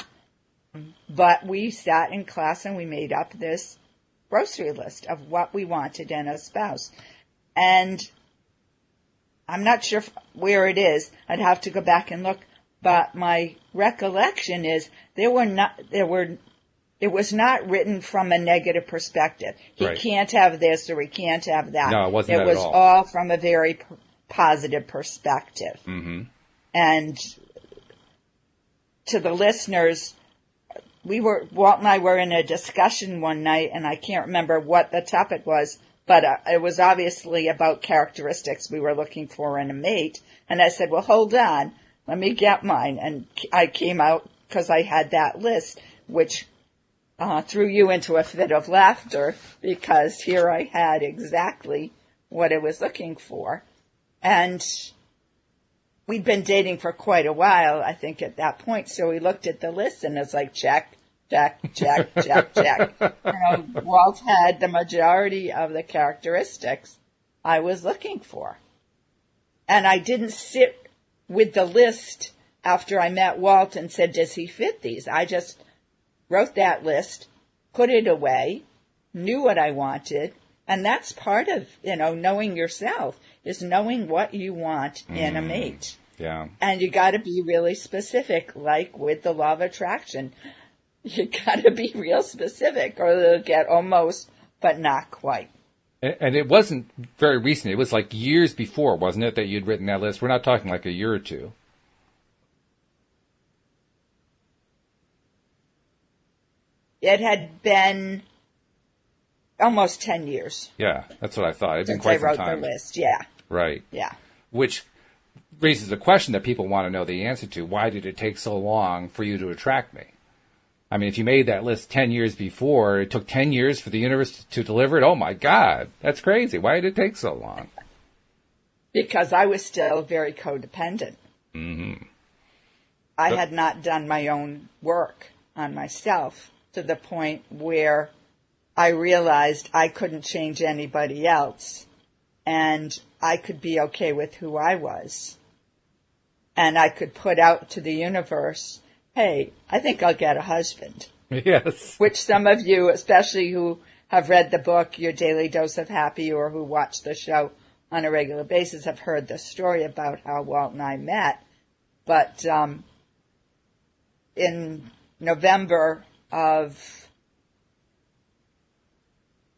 But we sat in class and we made up this grocery list of what we wanted in a spouse. And I'm not sure where it is. I'd have to go back and look. But my recollection is it was not written from a negative perspective. He can't have this or he can't have that. No, it wasn't that at all. It was all from a very positive perspective. Mm-hmm. And to the listeners, Walt and I were in a discussion one night, and I can't remember what the topic was, but it was obviously about characteristics we were looking for in a mate. And I said, well, hold on, let me get mine. And I came out, because I had that list, which threw you into a fit of laughter, because here I had exactly what I was looking for. And we'd been dating for quite a while, I think, at that point. So we looked at the list and it's like, check, check, check, check, check. Walt had the majority of the characteristics I was looking for. And I didn't sit with the list after I met Walt and said, does he fit these? I just wrote that list, put it away, knew what I wanted, and that's part of, knowing yourself, is knowing what you want in a mate. Yeah. And you got to be really specific, like with the law of attraction. You got to be real specific, or they'll get almost, but not quite. And it wasn't very recent. It was like years before, wasn't it, that you'd written that list? We're not talking like a year or two. It had been almost 10 years. Yeah, that's what I thought. It'd been quite some time. I wrote the list, yeah. Right. Yeah. Which raises a question that people want to know the answer to. Why did it take so long for you to attract me? I mean, if you made that list 10 years before, it took 10 years for the universe to deliver it. Oh, my God. That's crazy. Why did it take so long? Because I was still very codependent. Mm-hmm. I had not done my own work on myself to the point where I realized I couldn't change anybody else, and I could be okay with who I was. And I could put out to the universe, hey, I think I'll get a husband. Yes. Which some of you, especially who have read the book, Your Daily Dose of Happy, or who watch the show on a regular basis, have heard the story about how Walt and I met. But in November of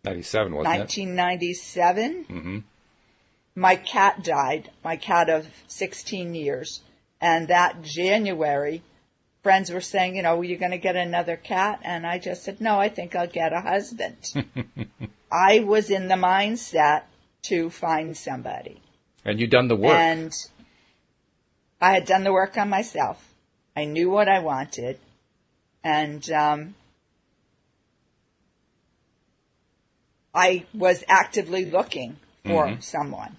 97, wasn't 1997, mm-hmm. My cat died, my cat of 16 years. And that January, friends were saying, were you going to get another cat? And I just said, no, I think I'll get a husband. I was in the mindset to find somebody. And you'd done the work. And I had done the work on myself. I knew what I wanted. And I was actively looking for someone.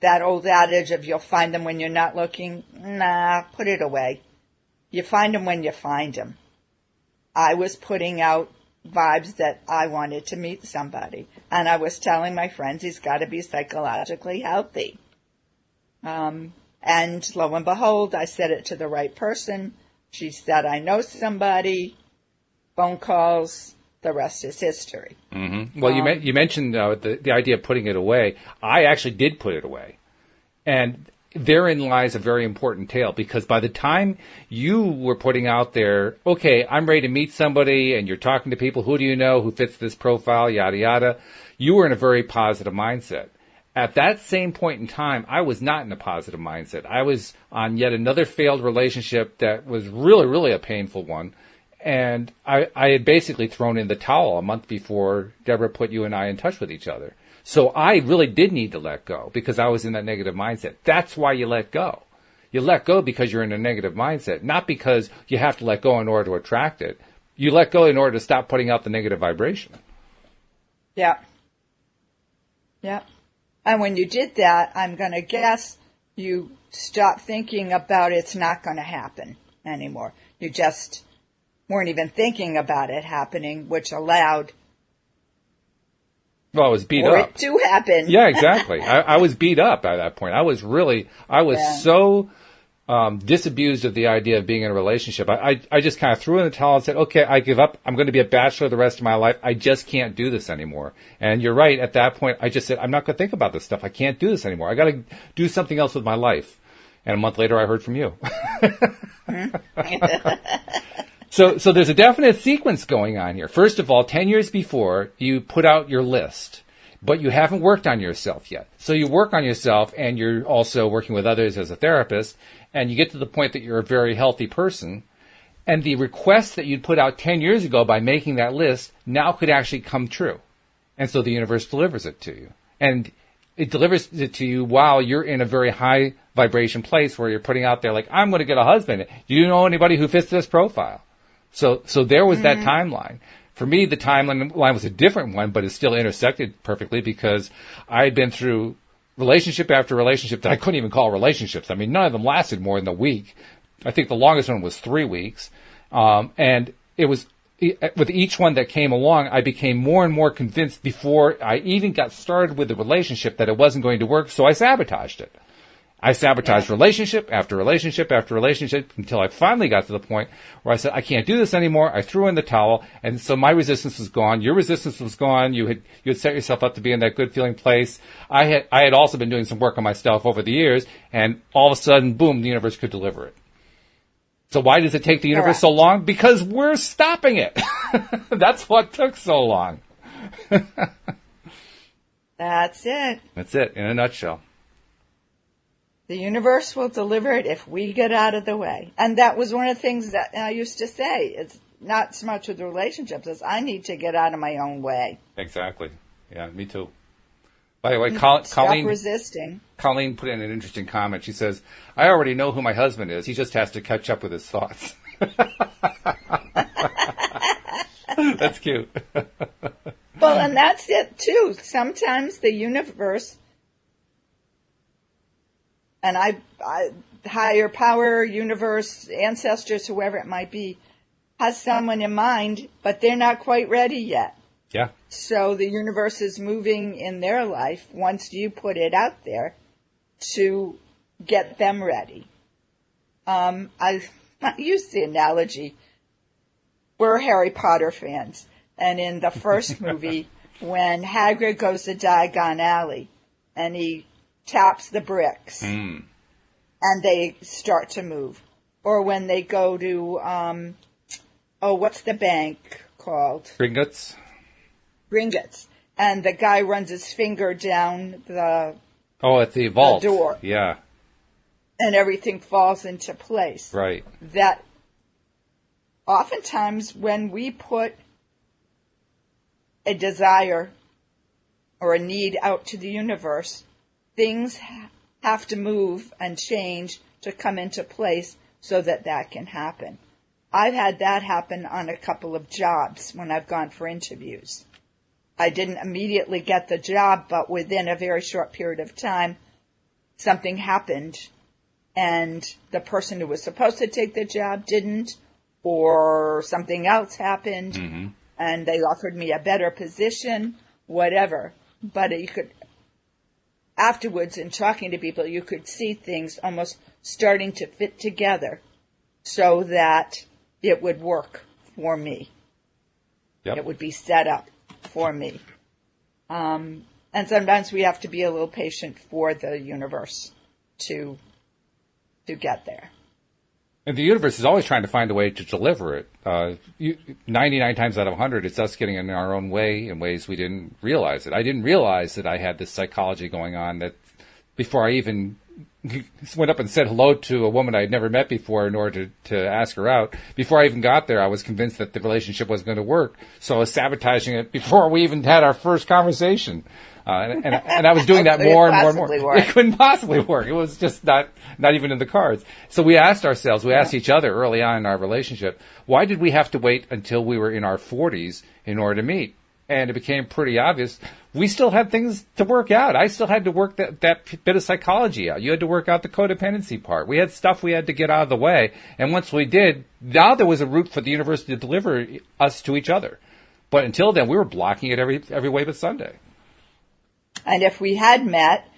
That old adage of you'll find them when you're not looking, nah, put it away. You find them when you find them. I was putting out vibes that I wanted to meet somebody. And I was telling my friends he's got to be psychologically healthy. And lo and behold, I said it to the right person. She said, I know somebody. Phone calls. The rest is history. Mm-hmm. Well, you mentioned the idea of putting it away. I actually did put it away. And therein lies a very important tale, because by the time you were putting out there, okay, I'm ready to meet somebody, and you're talking to people, who do you know, who fits this profile, yada, yada, you were in a very positive mindset. At that same point in time, I was not in a positive mindset. I was on yet another failed relationship that was really, really a painful one. And I had basically thrown in the towel a month before Deborah put you and I in touch with each other. So I really did need to let go because I was in that negative mindset. That's why you let go. You let go because you're in a negative mindset, not because you have to let go in order to attract it. You let go in order to stop putting out the negative vibration. Yeah. Yeah. And when you did that, I'm going to guess you stopped thinking about it's not going to happen anymore. You just weren't even thinking about it happening, which allowed I was beat for up. it to happen. Yeah, exactly. I was beat up at that point. I was so disabused of the idea of being in a relationship. I just kind of threw in the towel and said, okay, I give up. I'm going to be a bachelor the rest of my life. I just can't do this anymore. And you're right. At that point, I just said, I'm not going to think about this stuff. I can't do this anymore. I got to do something else with my life. And a month later, I heard from you. So there's a definite sequence going on here. First of all, 10 years before, you put out your list, but you haven't worked on yourself yet. So you work on yourself, and you're also working with others as a therapist, and you get to the point that you're a very healthy person, and the request that you'd put out 10 years ago by making that list now could actually come true. And so the universe delivers it to you. And it delivers it to you while you're in a very high vibration place where you're putting out there like, I'm going to get a husband. Do you know anybody who fits this profile? So there was that timeline. For me, the timeline was a different one, but it still intersected perfectly because I had been through relationship after relationship that I couldn't even call relationships. I mean, none of them lasted more than a week. I think the longest one was 3 weeks. And it was, with each one that came along, I became more and more convinced before I even got started with the relationship that it wasn't going to work, so I sabotaged it. I sabotaged relationship after relationship after relationship until I finally got to the point where I said, I can't do this anymore. I threw in the towel. And so my resistance was gone. Your resistance was gone. You had set yourself up to be in that good feeling place. I had also been doing some work on myself over the years, and all of a sudden, boom, the universe could deliver it. So why does it take the universe so long? Because we're stopping it. That's what took so long. That's it. That's it in a nutshell. The universe will deliver it if we get out of the way. And that was one of the things that I used to say. It's not so much with the relationships as I need to get out of my own way. Exactly. Yeah, me too. By the way, Stop resisting. Colleen put in an interesting comment. She says, I already know who my husband is. He just has to catch up with his thoughts. That's cute. Well, and that's it, too. Sometimes the universe, and I higher power, universe, ancestors, whoever it might be, has someone in mind, but they're not quite ready yet. Yeah. So the universe is moving in their life once you put it out there to get them ready. I use the analogy. We're Harry Potter fans. And in the first movie, when Hagrid goes to Diagon Alley and he taps the bricks and they start to move. Or when they go to, what's the bank called? Gringotts. And the guy runs his finger down the at the vault. The door. Yeah. And everything falls into place. Right. That oftentimes when we put a desire or a need out to the universe, things have to move and change to come into place so that that can happen. I've had that happen on a couple of jobs when I've gone for interviews. I didn't immediately get the job, but within a very short period of time, something happened, and the person who was supposed to take the job didn't, or something else happened, and they offered me a better position, whatever. But you could, afterwards, in talking to people, you could see things almost starting to fit together so that it would work for me. Yep. It would be set up for me. And sometimes we have to be a little patient for the universe to get there. And the universe is always trying to find a way to deliver it. 99 times out of 100, it's us getting in our own way in ways we didn't realize it. I didn't realize that I had this psychology going on that before I even went up and said hello to a woman I had never met before in order to ask her out. Before I even got there, I was convinced that the relationship wasn't going to work. So I was sabotaging it before we even had our first conversation. And I was doing that more and more and more. Work. It couldn't possibly work. It was just not even in the cards. So we asked each other early on in our relationship, why did we have to wait until we were in our 40s in order to meet? And it became pretty obvious. We still had things to work out. I still had to work that bit of psychology out. You had to work out the codependency part. We had stuff we had to get out of the way. And once we did, now there was a route for the universe to deliver us to each other. But until then, we were blocking it every way but Sunday. And if we had met,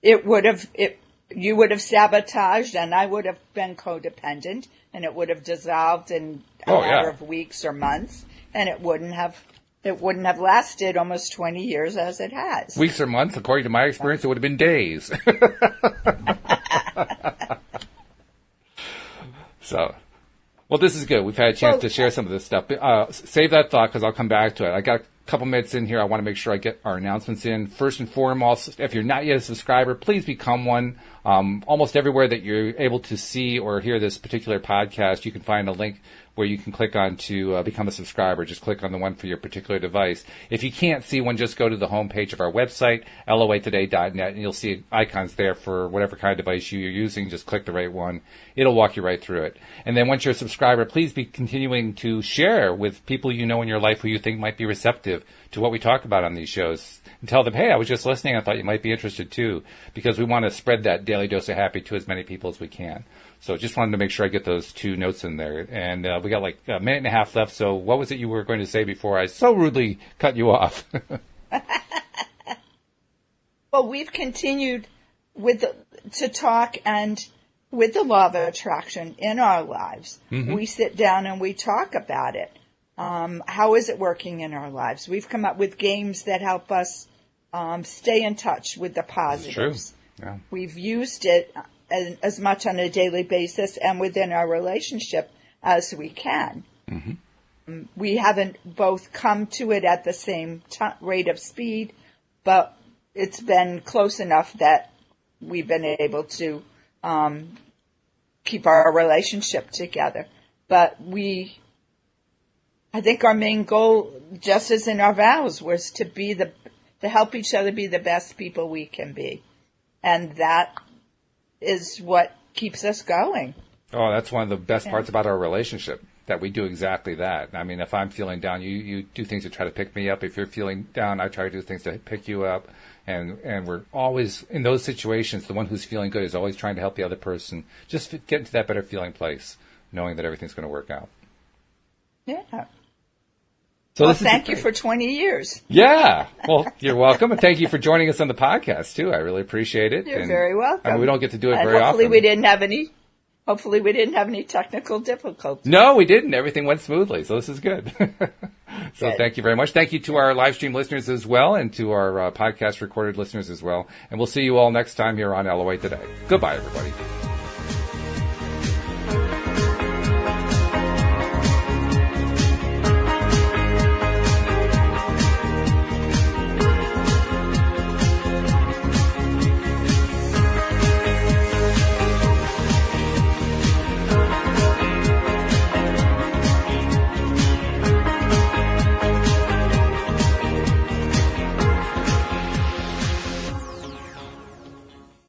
you would have sabotaged, and I would have been codependent, and it would have dissolved in a matter of weeks or months, and it wouldn't have lasted almost 20 years as it has. Weeks or months, according to my experience, it would have been days. So, well, this is good. We've had a chance to share some of this stuff. Save that thought because I'll come back to it. I got a couple minutes in here. I want to make sure I get our announcements in. First and foremost, if you're not yet a subscriber, please become one. Almost everywhere that you're able to see or hear this particular podcast, you can find a link where you can click on to become a subscriber. Just click on the one for your particular device. If you can't see one, just go to the homepage of our website, loatoday.net, and you'll see icons there for whatever kind of device you're using. Just click the right one. It'll walk you right through it. And then once you're a subscriber, please be continuing to share with people you know in your life who you think might be receptive to what we talk about on these shows. And tell them, hey, I was just listening. I thought you might be interested too, because we want to spread that daily dose of happy to as many people as we can. So just wanted to make sure I get those two notes in there. And we got like a minute and a half left. So what was it you were going to say before I so rudely cut you off? Well, we've continued to talk and with the law of attraction in our lives. Mm-hmm. We sit down and we talk about it. How is it working in our lives? We've come up with games that help us stay in touch with the positives. True. Yeah. We've used it as much on a daily basis and within our relationship as we can. Mm-hmm. We haven't both come to it at the same rate of speed, but it's been close enough that we've been able to keep our relationship together. But I think our main goal, just as in our vows, was to help each other be the best people we can be. And that is what keeps us going. Oh, that's one of the best parts about our relationship, that we do exactly that. I mean, if I'm feeling down, you do things to try to pick me up. If you're feeling down, I try to do things to pick you up. And we're always, in those situations, the one who's feeling good is always trying to help the other person just get into that better feeling place, knowing that everything's going to work out. Yeah. So well, thank you for 20 years. Yeah. Well, you're welcome. And thank you for joining us on the podcast, too. I really appreciate it. You're very welcome. I mean, we don't get to do it very hopefully often. Hopefully we didn't have any technical difficulties. No, we didn't. Everything went smoothly. So this is good. So good. Thank you very much. Thank you to our live stream listeners as well, and to our podcast recorded listeners as well. And we'll see you all next time here on LOA Today. Goodbye, everybody.